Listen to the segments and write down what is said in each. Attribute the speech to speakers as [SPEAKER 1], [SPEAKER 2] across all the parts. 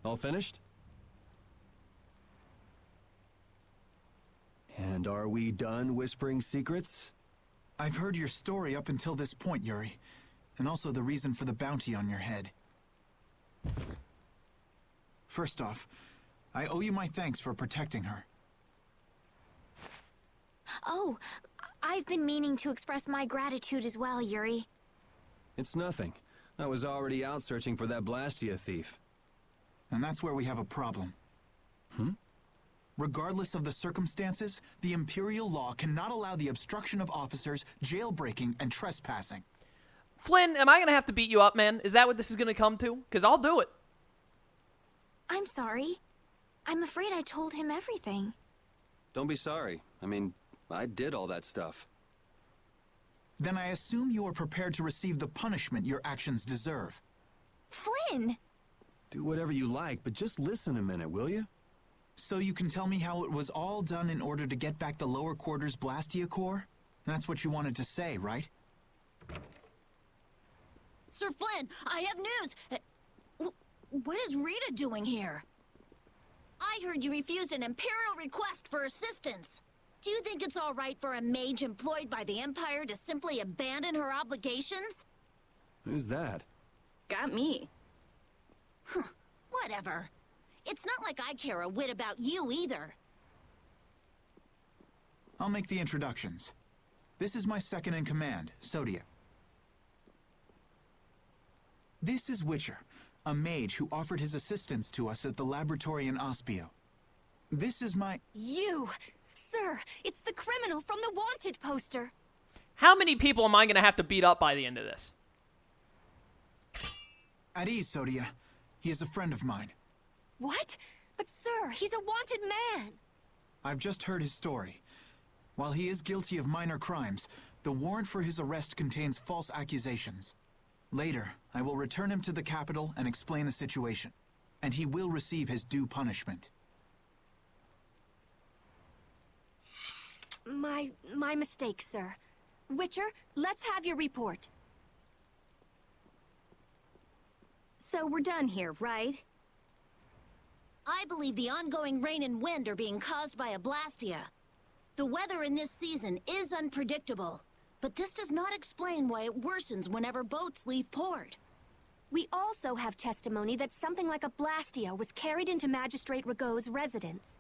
[SPEAKER 1] All finished? And are we done whispering secrets?
[SPEAKER 2] I've heard your story up until this point, Yuri. And also the reason for the bounty on your head. First off, I owe you my thanks for protecting her.
[SPEAKER 3] Oh, I've been meaning to express my gratitude as well, Yuri.
[SPEAKER 1] It's nothing. I was already out searching for that Blastia thief.
[SPEAKER 2] And that's where we have a problem. Regardless of the circumstances, the Imperial law cannot allow the obstruction of officers, jailbreaking, and trespassing.
[SPEAKER 4] Flynn, am I gonna have to beat you up, man? Is that what this is gonna come to? Because I'll do it.
[SPEAKER 3] I'm sorry. I'm afraid I told him everything.
[SPEAKER 1] Don't be sorry. I mean, I did all that stuff.
[SPEAKER 2] Then I assume you are prepared to receive the punishment your actions deserve.
[SPEAKER 3] Flynn!
[SPEAKER 1] Do whatever you like, but just listen a minute, will you?
[SPEAKER 2] So you can tell me how it was all done in order to get back the lower quarters Blastia core? That's what you wanted to say, right?
[SPEAKER 5] Sir Flynn, I have news! What is Rita doing here? I heard you refused an Imperial request for assistance. Do you think it's all right for a mage employed by the Empire to simply abandon her obligations?
[SPEAKER 1] Who's that?
[SPEAKER 5] Got me. Whatever. It's not like I care a whit about you either.
[SPEAKER 2] I'll make the introductions. This is my second in command, Sodia. This is Witcher, a mage who offered his assistance to us at the laboratory in Ospio. This is my...
[SPEAKER 3] You! Sir, it's the criminal from the wanted poster.
[SPEAKER 4] How many people am I gonna have to beat up by the end of this?
[SPEAKER 2] At ease, Sodia. He is a friend of mine.
[SPEAKER 3] What? But sir, he's a wanted man.
[SPEAKER 2] I've just heard his story. While he is guilty of minor crimes, the warrant for his arrest contains false accusations. Later, I will return him to the capital and explain the situation, and he will receive his due punishment.
[SPEAKER 3] My mistake, sir. Witcher, let's have your report. So we're done here, right?
[SPEAKER 5] I believe the ongoing rain and wind are being caused by a Blastia. The weather in this season is unpredictable, but this does not explain why it worsens whenever boats leave port.
[SPEAKER 3] We also have testimony that something like a Blastia was carried into Magistrate Rigaud's residence.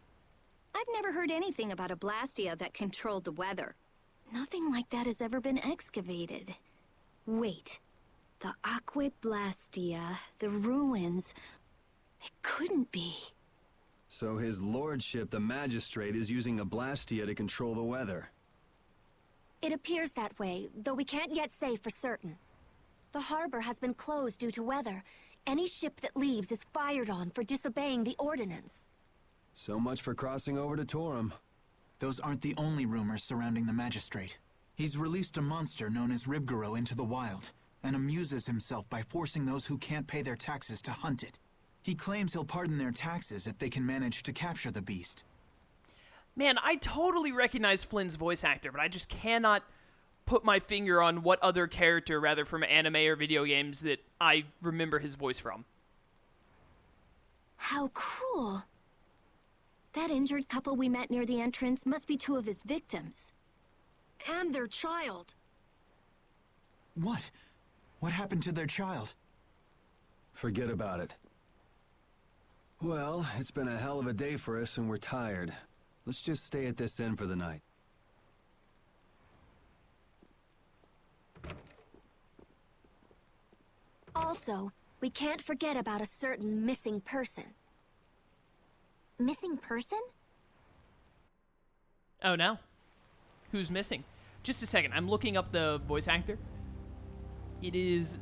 [SPEAKER 6] I've never heard anything about a Blastia that controlled the weather.
[SPEAKER 3] Nothing like that has ever been excavated. Wait. The Aqua Blastia, the ruins... It couldn't be.
[SPEAKER 1] So his lordship, the magistrate, is using a Blastia to control the weather.
[SPEAKER 3] It appears that way, though we can't yet say for certain. The harbor has been closed due to weather. Any ship that leaves is fired on for disobeying the ordinance.
[SPEAKER 1] So much for crossing over to Torum.
[SPEAKER 2] Those aren't the only rumors surrounding the magistrate. He's released a monster known as Rib Goro into the wild, and amuses himself by forcing those who can't pay their taxes to hunt it. He claims he'll pardon their taxes if they can manage to capture the beast.
[SPEAKER 4] Man, I totally recognize Flynn's voice actor, but I just cannot put my finger on what other character, rather from anime or video games, that I remember his voice from.
[SPEAKER 3] How cruel. That injured couple we met near the entrance must be two of his victims.
[SPEAKER 5] And their child.
[SPEAKER 2] What? What happened to their child?
[SPEAKER 1] Forget about it. Well, it's been a hell of a day for us and we're tired. Let's just stay at this inn for the night.
[SPEAKER 3] Also, we can't forget about a certain missing person. Missing person?
[SPEAKER 4] Oh, no. Who's missing? Just a second. I'm looking up the voice actor. It is...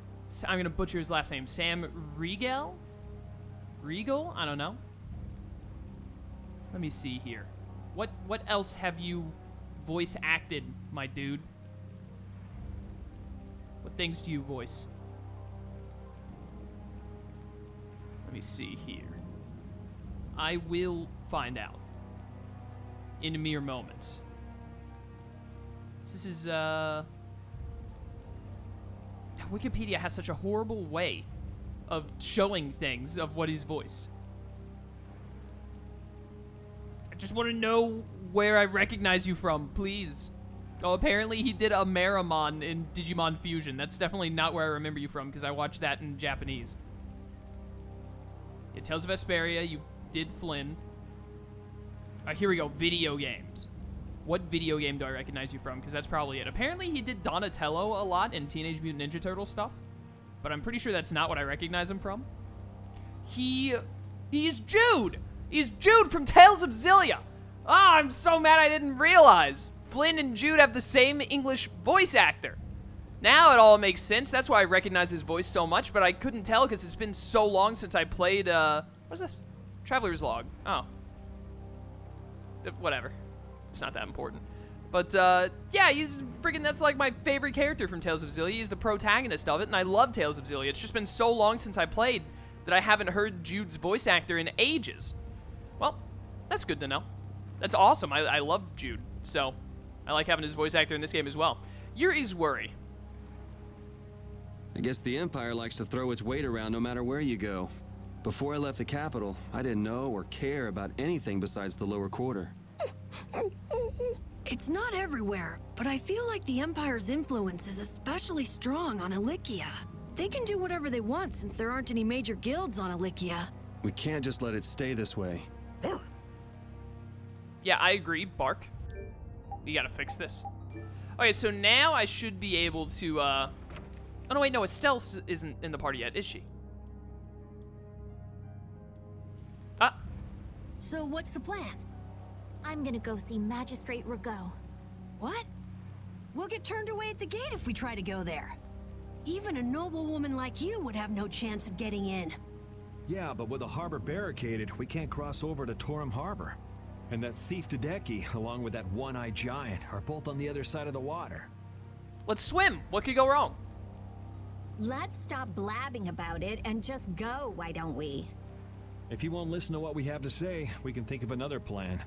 [SPEAKER 4] I'm going to butcher his last name. Sam Riegel? Regal? I don't know. Let me see here. What else have you voice acted, my dude? What things do you voice? Let me see here. I will find out in a mere moment. This is, Wikipedia has such a horrible way of showing things of what he's voiced. Just want to know where I recognize you from, please. Oh, apparently he did a Meramon in Digimon Fusion. That's definitely not where I remember you from, because I watched that in Japanese. Yeah, Tales of Vesperia, you did Flynn. Here we go, video games. What video game do I recognize you from? Because that's probably it. Apparently he did Donatello a lot in Teenage Mutant Ninja Turtle stuff, but I'm pretty sure that's not what I recognize him from. He's Jude! He's Jude from Tales of Xillia! Ah, I'm so mad I didn't realize. Flynn and Jude have the same English voice actor. Now it all makes sense. That's why I recognize his voice so much, but I couldn't tell because it's been so long since I played, what's this? Traveler's Log. Oh. Whatever. It's not that important. But, yeah, he's freaking, that's like my favorite character from Tales of Xillia. He's the protagonist of it, and I love Tales of Xillia. It's just been so long since I played that I haven't heard Jude's voice actor in ages. Well, that's good to know. That's awesome. I love Jude, so I like having his voice actor in this game as well. Yuri's worry.
[SPEAKER 1] I guess the Empire likes to throw its weight around no matter where you go. Before I left the capital, I didn't know or care about anything besides the lower quarter.
[SPEAKER 7] It's not everywhere, but I feel like the Empire's influence is especially strong on Ilikia. They can do whatever they want since there aren't any major guilds on Ilikia.
[SPEAKER 1] We can't just let it stay this way.
[SPEAKER 4] Yeah, I agree, Bark. We gotta fix this. Okay, so now I should be able to, Oh, no, wait, no, Estelle isn't in the party yet, is she? Ah.
[SPEAKER 7] So what's the plan?
[SPEAKER 3] I'm gonna go see Magistrate Rigaud.
[SPEAKER 7] What? We'll get turned away at the gate if we try to go there. Even a noble woman like you would have no chance of getting in.
[SPEAKER 8] Yeah, but with the harbor barricaded, we can't cross over to Torum Harbor. And that thief Tadeki, along with that one-eyed giant, are both on the other side of the water.
[SPEAKER 4] Let's swim. What could go wrong?
[SPEAKER 6] Let's stop blabbing about it and just go, why don't we?
[SPEAKER 8] If you won't listen to what we have to say, we can think of another plan.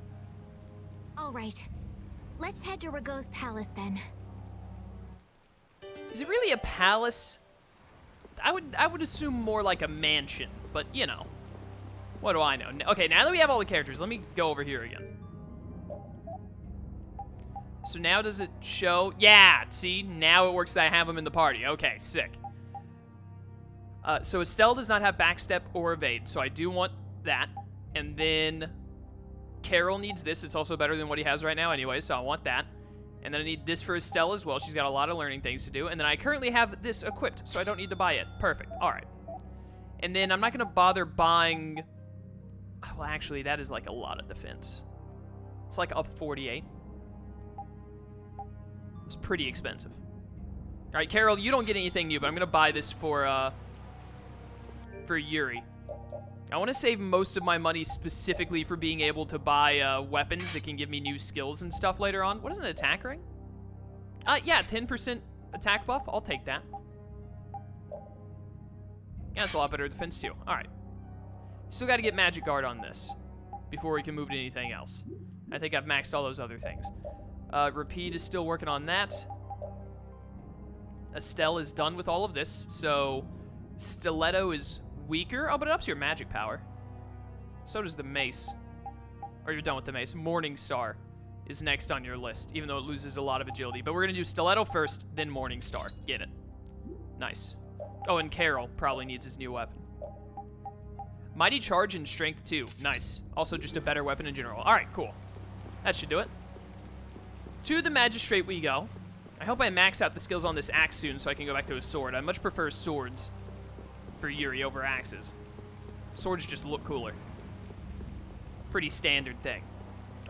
[SPEAKER 3] All right. Let's head to Rigaud's palace then.
[SPEAKER 4] Is it really a palace? I would assume more like a mansion, but you know. What do I know? Okay, now that we have all the characters, let me go over here again. So now does it show? Yeah, see? Now it works that I have them in the party. Okay, sick. So Estelle does not have backstep or evade, so I do want that. And then Carol needs this. It's also better than what he has right now anyway, so I want that. And then I need this for Estelle as well. She's got a lot of learning things to do. And then I currently have this equipped, so I don't need to buy it. Perfect. All right. And then I'm not going to bother buying... Well, actually, that is like a lot of defense. It's like up 48. It's pretty expensive. All right, Carol, you don't get anything new, but I'm going to buy this for Yuri. I want to save most of my money specifically for being able to buy weapons that can give me new skills and stuff later on. What is an attack ring? Yeah, 10% attack buff. I'll take that. Yeah, that's a lot better defense too. All right. Still got to get Magic Guard on this before we can move to anything else. I think I've maxed all those other things. Repeat is still working on that. Estelle is done with all of this, so Stiletto is weaker. Oh, but it ups your magic power. So does the mace. Or you're done with the mace. Morning Star is next on your list, even though it loses a lot of agility. But we're going to do Stiletto first, then Morning Star. Get it. Nice. Oh, and Carol probably needs his new weapon. Mighty Charge and Strength 2. Nice. Also just a better weapon in general. All right, cool. That should do it. To the Magistrate we go. I hope I max out the skills on this axe soon so I can go back to a sword. I much prefer swords for Yuri over axes. Swords just look cooler. Pretty standard thing.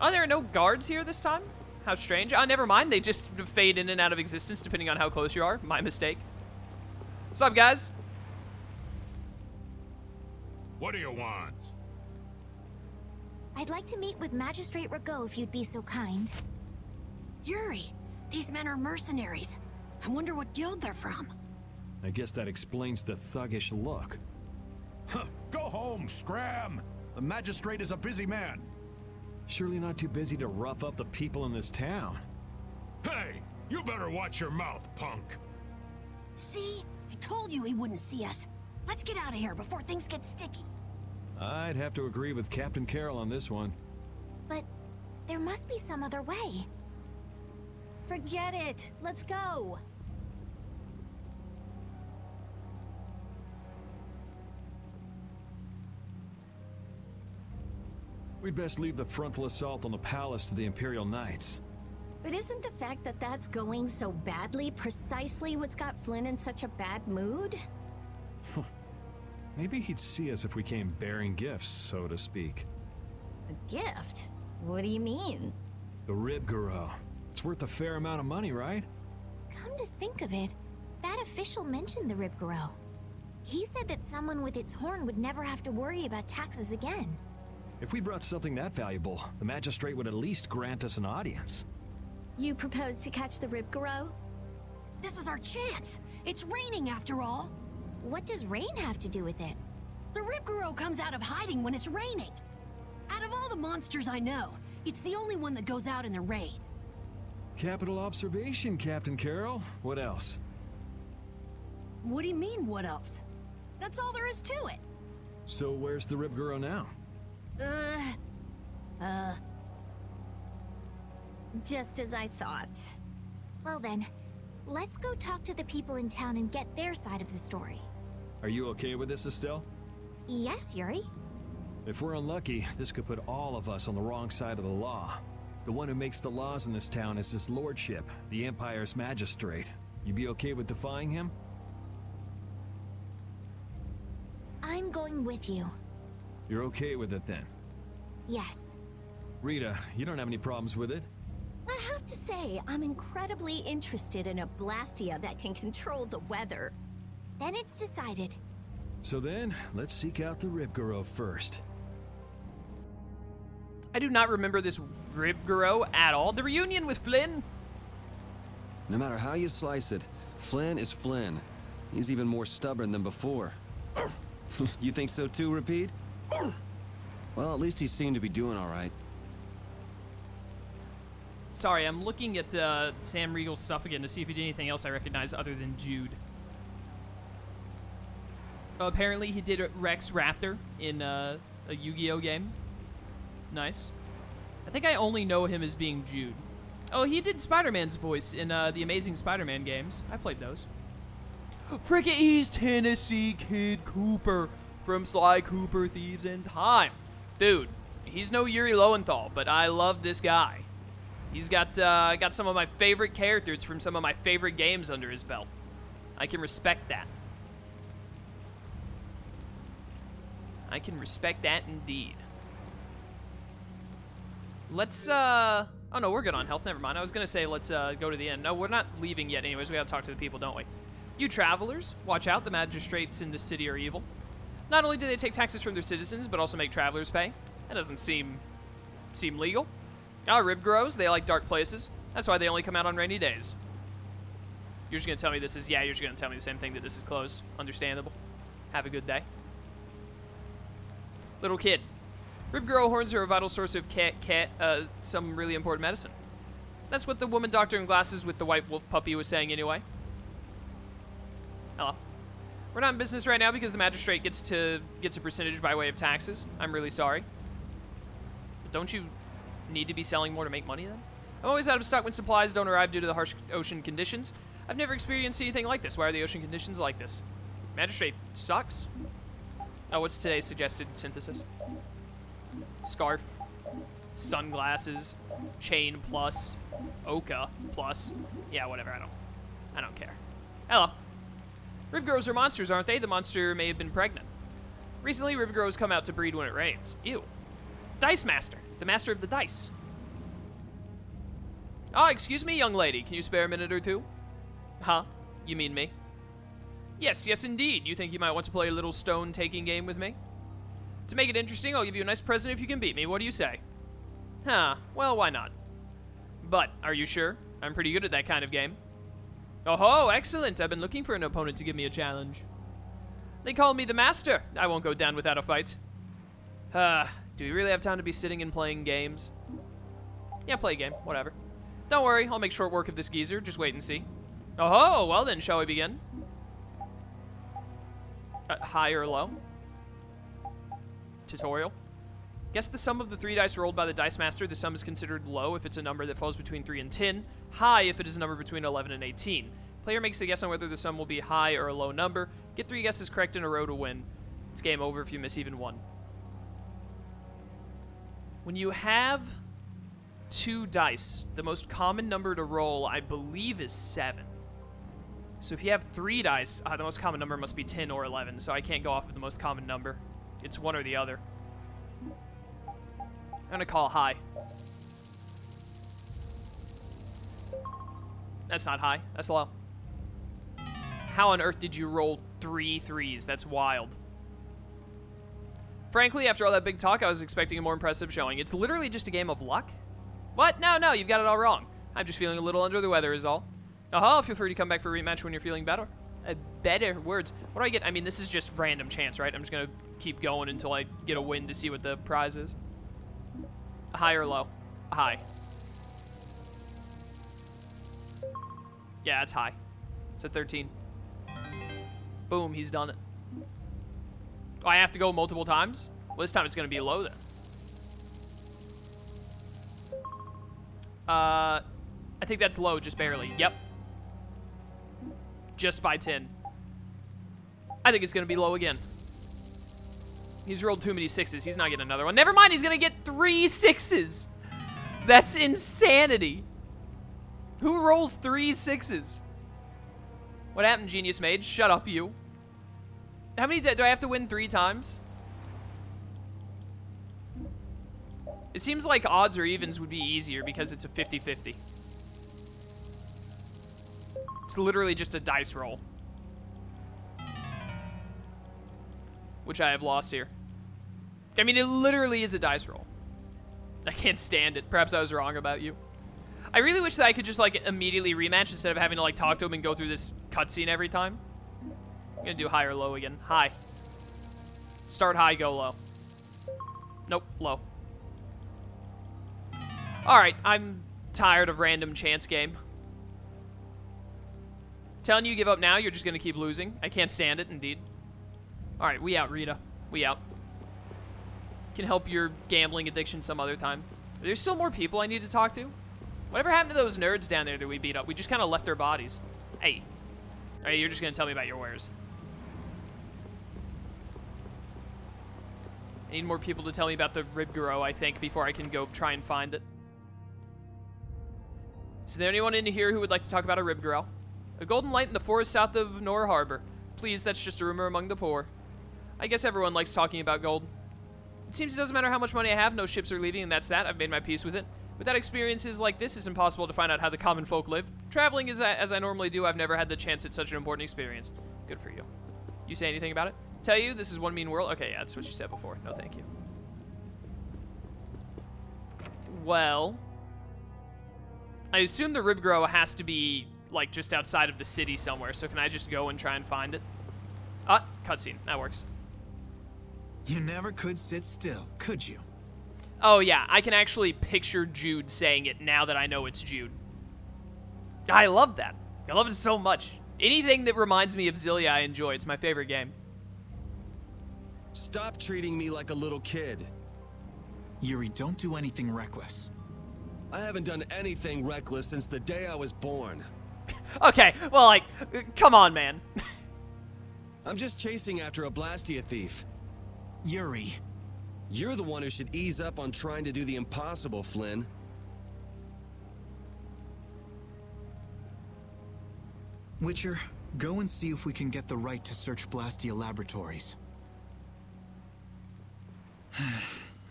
[SPEAKER 4] Oh, there are no guards here this time? How strange. Oh, never mind. They just fade in and out of existence depending on how close you are. My mistake. What's up, guys?
[SPEAKER 9] What do you want?
[SPEAKER 3] I'd like to meet with Magistrate Rigaud if you'd be so kind.
[SPEAKER 7] Yuri, these men are mercenaries. I wonder what guild they're from.
[SPEAKER 8] I guess that explains the thuggish look.
[SPEAKER 9] Huh, go home, scram! The magistrate is a busy man.
[SPEAKER 8] Surely not too busy to rough up the people in this town.
[SPEAKER 9] Hey, you better watch your mouth, punk.
[SPEAKER 7] See? I told you he wouldn't see us. Let's get out of here before things get sticky.
[SPEAKER 8] I'd have to agree with Captain Carroll on this one.
[SPEAKER 3] But There must be some other way.
[SPEAKER 6] Forget it. Let's go.
[SPEAKER 8] We'd best leave the frontal assault on the palace to the Imperial Knights.
[SPEAKER 6] But isn't the fact that that's going so badly precisely what's got Flynn in such a bad mood?
[SPEAKER 8] Maybe he'd see us if we came bearing gifts, so to speak.
[SPEAKER 6] A gift? What do you mean?
[SPEAKER 8] The Rib Goro. It's worth a fair amount of money, right?
[SPEAKER 3] Come to think of it, that official mentioned the Rib Goro. He said that someone with its horn would never have to worry about taxes again.
[SPEAKER 8] If we brought something that valuable, the magistrate would at least grant us an audience.
[SPEAKER 6] You propose to catch the Rib Goro?
[SPEAKER 7] This is our chance. It's raining after all.
[SPEAKER 3] What does rain have to do with it?
[SPEAKER 7] The Rib Goro comes out of hiding when it's raining. Out of all the monsters I know, it's the only one that goes out in the rain.
[SPEAKER 8] Capital observation, Captain Carroll. What else?
[SPEAKER 7] What do you mean, what else? That's all there is to it.
[SPEAKER 8] So where's the Rib Goro now?
[SPEAKER 6] Just as I thought.
[SPEAKER 3] Well then, let's go talk to the people in town and get their side of the story.
[SPEAKER 8] Are you okay with this, Estelle?
[SPEAKER 3] Yes, Yuri.
[SPEAKER 8] If we're unlucky, this could put all of us on the wrong side of the law. The one who makes the laws in this town is his lordship, the Empire's magistrate. You be okay with defying him?
[SPEAKER 3] I'm going with you.
[SPEAKER 8] You're okay with it then?
[SPEAKER 3] Yes.
[SPEAKER 8] Rita, you don't have any problems with it?
[SPEAKER 6] I have to say, I'm incredibly interested in a Blastia that can control the weather.
[SPEAKER 3] Then it's decided.
[SPEAKER 8] So then, let's seek out the Rib Goro first.
[SPEAKER 4] I do not remember this Rib Goro at all. The reunion with Flynn?
[SPEAKER 1] No matter how you slice it, Flynn is Flynn. He's even more stubborn than before. You think so too, Repeat? Well, at least he seemed to be doing all right.
[SPEAKER 4] Sorry, I'm looking at Sam Riegel's stuff again to see if he did anything else I recognize other than Jude. Apparently he did Rex Raptor in a Yu-Gi-Oh game. Nice. I think I only know him as being Jude. Oh, he did Spider-Man's voice in the Amazing Spider-Man games. I played those. Frickin' East Tennessee Kid Cooper from Sly Cooper Thieves in Time. Dude, he's no Yuri Lowenthal, but I love this guy. He's got some of my favorite characters from some of my favorite games under his belt. I can respect that. I can respect that indeed. Let's, oh no, we're good on health, never mind. I was gonna say let's go to the end. No, we're not leaving yet anyways, we gotta talk to the people, don't we? You travelers, watch out, the magistrates in this city are evil. Not only do they take taxes from their citizens, but also make travelers pay. That doesn't seem legal. Rib Goros, they like dark places. That's why they only come out on rainy days. You're just gonna tell me this is, yeah, you're just gonna tell me the same thing, that this is closed. Understandable. Have a good day. Little kid. Rib Goro horns are a vital source of some really important medicine. That's what the woman doctor in glasses with the white wolf puppy was saying anyway. Hello. We're not in business right now because the magistrate gets a percentage by way of taxes. I'm really sorry. But don't you need to be selling more to make money then? I'm always out of stock when supplies don't arrive due to the harsh ocean conditions. I've never experienced anything like this. Why are the ocean conditions like this? Magistrate sucks. Oh, what's today's suggested synthesis? Scarf, sunglasses, chain plus, Oka plus. Yeah, whatever, I don't care. Hello. Rib Goros are monsters, aren't they? The monster may have been pregnant. Recently, Rib Goros come out to breed when it rains. Ew. Dice Master, the master of the dice. Oh, excuse me, young lady. Can you spare a minute or two? Huh? You mean me? Yes, yes indeed. You think you might want to play a little stone-taking game with me? To make it interesting, I'll give you a nice present if you can beat me. What do you say? Huh, well, why not? But, are you sure? I'm pretty good at that kind of game. Oh-ho, excellent. I've been looking for an opponent to give me a challenge. They call me the Master. I won't go down without a fight. Do we really have time to be sitting and playing games? Yeah, play a game, whatever. Don't worry, I'll make short work of this geezer. Just wait and see. Oh-ho, well then, shall we begin? High or low? Tutorial? Guess the sum of the 3 dice rolled by the Dice Master. The sum is considered low if it's a number that falls between 3 and 10. High if it is a number between 11 and 18. Player makes a guess on whether the sum will be a high or a low number. Get 3 guesses correct in a row to win. It's game over if you miss even one. When you have 2 dice, the most common number to roll, I believe, is 7. So if you have 3 dice, the most common number must be 10 or 11, so I can't go off of the most common number. It's one or the other. I'm gonna call high. That's not high. That's low. How on earth did you roll 3 threes? That's wild. Frankly, after all that big talk, I was expecting a more impressive showing. It's literally just a game of luck? What? No, you've got it all wrong. I'm just feeling a little under the weather is all. Feel free to come back for a rematch when you're feeling better. Better words. What do I get? I mean, this is just random chance, right? I'm just gonna keep going until I get a win to see what the prize is. High or low? High. Yeah, it's high. It's a 13. Boom, he's done it. Oh, I have to go multiple times? Well, this time it's going to be low then. I think that's low, just barely. Yep. Just by 10. I think it's going to be low again. He's rolled too many 6s. He's not getting another one. Never mind, he's going to get 3 6s. That's insanity. Who rolls 3 6s? What happened, Genius Mage? Shut up, you. How many do I have to win 3 times? It seems like odds or evens would be easier because it's a 50-50. It's literally just a dice roll. Which I have lost here. I mean, it literally is a dice roll. I can't stand it. Perhaps I was wrong about you. I really wish that I could just, like, immediately rematch instead of having to, like, talk to him and go through this cutscene every time. I'm gonna do high or low again. High. Start high, go low. Nope, low. Alright, I'm tired of random chance game. Telling you give up now, you're just gonna keep losing. I can't stand it, indeed. Alright, we out, Rita. We out. Can help your gambling addiction some other time. There's still more people I need to talk to. Whatever happened to those nerds down there that we beat up? We just kind of left their bodies. Hey. Alright, you're just gonna tell me about your wares. I need more people to tell me about the Rib Goro, I think, before I can go try and find it. Is there anyone in here who would like to talk about a Rib Goro? A golden light in the forest south of Nor Harbor. Please, that's just a rumor among the poor. I guess everyone likes talking about gold. It seems it doesn't matter how much money I have, no ships are leaving, and that's that. I've made my peace with it. Without experiences like this, it's impossible to find out how the common folk live. Traveling as I normally do, I've never had the chance at such an important experience. Good for you. You say anything about it? Tell you, this is one mean world? Okay, yeah, that's what you said before. No, thank you. Well, I assume the Rib Goro has to be, like, just outside of the city somewhere, so can I just go and try and find it? Ah, cutscene. That works.
[SPEAKER 2] You never could sit still, could you?
[SPEAKER 4] Oh, yeah, I can actually picture Jude saying it now that I know it's Jude. I love that. I love it so much. Anything that reminds me of Zillia, I enjoy. It's my favorite game.
[SPEAKER 1] Stop treating me like a little kid.
[SPEAKER 2] Yuri, don't do anything reckless.
[SPEAKER 1] I haven't done anything reckless since the day I was born.
[SPEAKER 4] Okay, well, like, come on, man.
[SPEAKER 1] I'm just chasing after a Blastia thief.
[SPEAKER 2] Yuri.
[SPEAKER 1] You're the one who should ease up on trying to do the impossible, Flynn.
[SPEAKER 2] Witcher, go and see if we can get the right to search Blastia laboratories.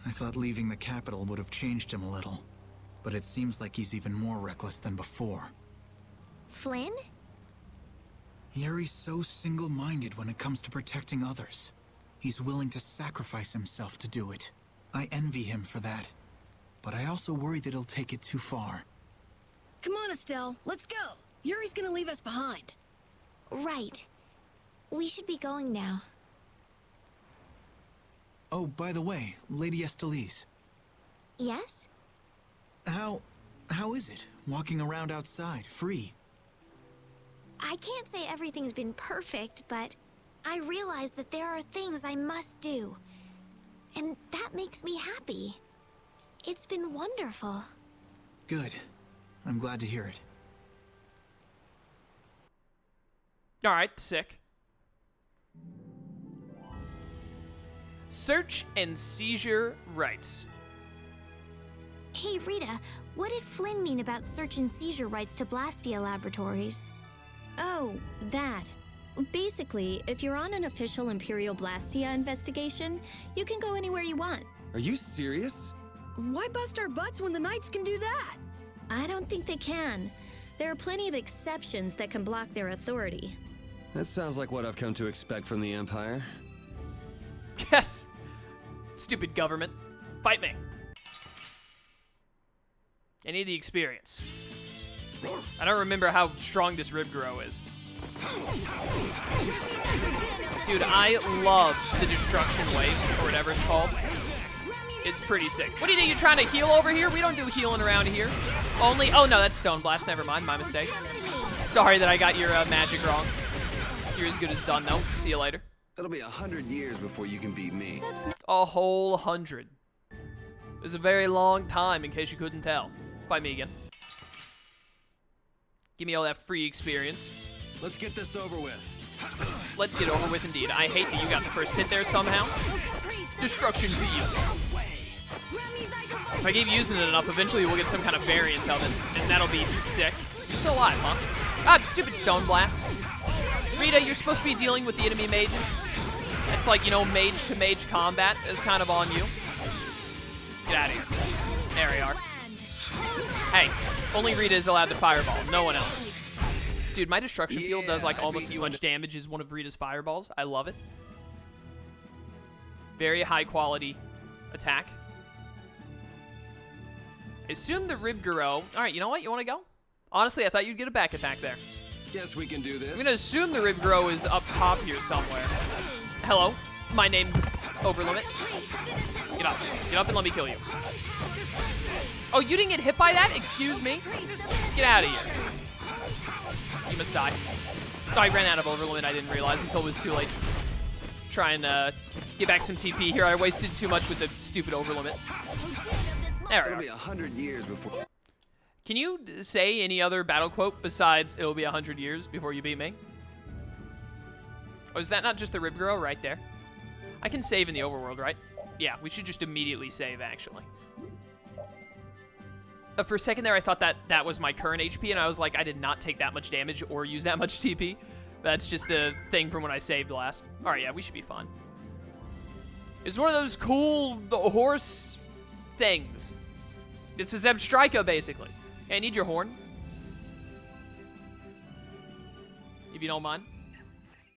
[SPEAKER 2] I thought leaving the capital would have changed him a little, but it seems like he's even more reckless than before.
[SPEAKER 3] Flynn?
[SPEAKER 2] Yuri's so single-minded when it comes to protecting others. He's willing to sacrifice himself to do it. I envy him for that, but I also worry that he'll take it too far.
[SPEAKER 7] Come on, Estelle, let's go. Yuri's gonna leave us behind.
[SPEAKER 3] Right. We should be going now.
[SPEAKER 2] Oh, by the way, Lady Estelle.
[SPEAKER 3] Yes?
[SPEAKER 2] How is it, walking around outside, free?
[SPEAKER 3] I can't say everything's been perfect, but I realize that there are things I must do. And that makes me happy. It's been wonderful.
[SPEAKER 2] Good. I'm glad to hear it.
[SPEAKER 4] Alright, sick. Search and seizure rights.
[SPEAKER 3] Hey, Rita, what did Flynn mean about search and seizure rights to Blastia laboratories?
[SPEAKER 6] Oh, that. Basically, if you're on an official Imperial Blastia investigation, you can go anywhere you want.
[SPEAKER 1] Are you serious?
[SPEAKER 7] Why bust our butts when the Knights can do that?
[SPEAKER 6] I don't think they can. There are plenty of exceptions that can block their authority.
[SPEAKER 1] That sounds like what I've come to expect from the Empire.
[SPEAKER 4] Yes! Stupid government. Fight me. I need the experience. I don't remember how strong this Rib Goro is. Dude, I love the destruction wave, or whatever it's called. It's pretty sick. What do you think? You're trying to heal over here? We don't do healing around here. Only... Oh, no, that's Stone Blast. Never mind. My mistake. Sorry that I got your magic wrong. You're as good as done, though. See you later.
[SPEAKER 1] It'll be 100 years before you can beat me.
[SPEAKER 4] A whole 100. It's a very long time, in case you couldn't tell. Fight me again. Give me all that free experience.
[SPEAKER 1] Let's get this over with.
[SPEAKER 4] Let's get over with, indeed. I hate that you got the first hit there somehow. Destruction to you. If I keep using it enough, eventually we'll get some kind of variant of it, and that'll be sick. You're still alive, huh? Ah, stupid Stone Blast. Rita, you're supposed to be dealing with the enemy mages. It's like, you know, mage-to-mage combat is kind of on you. Get out of here. There we are. Hey, only Rita is allowed to fireball, no one else. Dude, my destruction field does like almost as much damage as one of Rita's fireballs. I love it. Very high quality attack. I assume the Rib Goro. Alright, you know what? You want to go? Honestly, I thought you'd get a back attack there.
[SPEAKER 1] Guess we can do this.
[SPEAKER 4] I'm gonna assume the Rib Goro is up top here somewhere. Hello, my name Overlimit. Get up. Get up and let me kill you. Oh, you didn't get hit by that? Excuse me? Get out of here. You must die. Oh, I ran out of Overlimit. I didn't realize until it was too late. Try and get back some TP here. I wasted too much with the stupid Overlimit. There we
[SPEAKER 1] It'll
[SPEAKER 4] are.
[SPEAKER 1] be 100 years before.
[SPEAKER 4] Can you say any other battle quote besides "it'll be 100 years before you beat me"? Oh, is that not just the Rib Goro right there? I can save in the overworld, right? Yeah, we should just immediately save, actually. For a second there, I thought that was my current HP, and I was like, I did not take that much damage or use that much TP. That's just the thing from when I saved last. All right, yeah, we should be fine. It's one of those cool horse things. It's a Zebstrika, basically. Hey, I need your horn. If you don't mind.